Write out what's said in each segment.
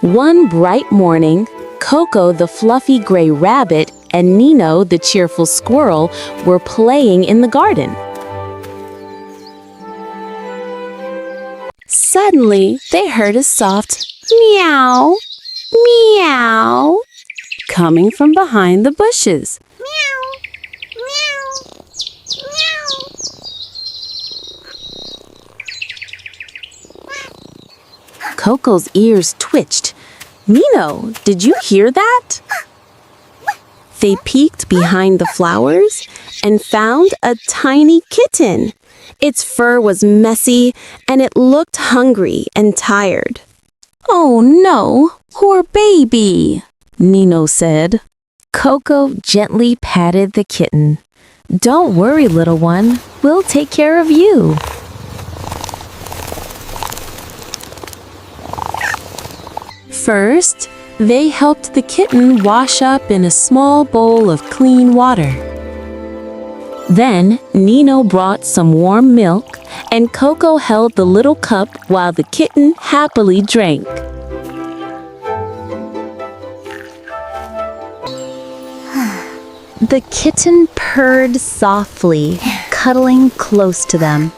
One bright morning, Coco the fluffy gray rabbit and Nino the cheerful squirrel were playing in the garden. Suddenly, they heard a soft meow, meow, coming from behind the bushes. Coco's ears twitched. Nino, did you hear that? They peeked behind the flowers and found a tiny kitten. Its fur was messy and it looked hungry and tired. "Oh no, poor baby," Nino said. Coco gently patted the kitten. "Don't worry, little one. We'll take care of you." First, they helped the kitten wash up in a small bowl of clean water. Then, Nino brought some warm milk, and Coco held the little cup while the kitten happily drank. The kitten purred softly, cuddling close to them.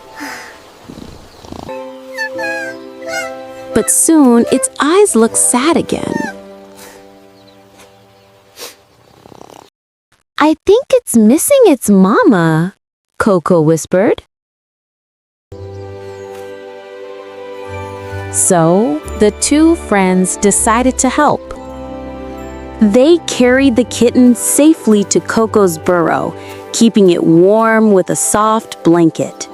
But soon, its eyes looked sad again. "I think it's missing its mama," Coco whispered. So, the two friends decided to help. They carried the kitten safely to Coco's burrow, keeping it warm with a soft blanket.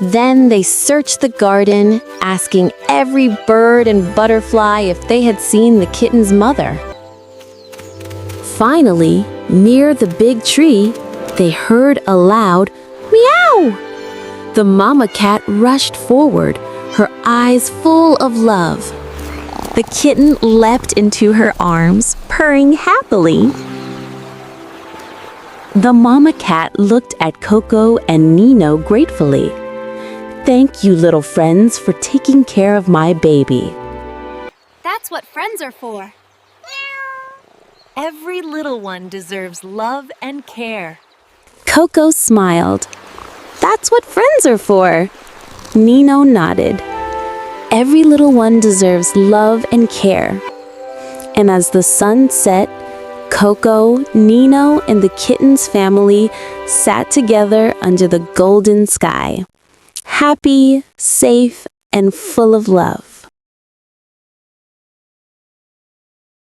Then they searched the garden, asking every bird and butterfly if they had seen the kitten's mother. Finally, near the big tree, they heard a loud meow. The mama cat rushed forward, her eyes full of love. The kitten leapt into her arms, purring happily. The mama cat looked at Coco and Nino gratefully. "Thank you, little friends, for taking care of my baby." That's what friends are for. Every little one deserves love and care. Coco smiled. "That's what friends are for." Nino nodded. Every little one deserves love and care. And as the sun set, Coco, Nino, and the kitten's family sat together under the golden sky, happy, safe, and full of love.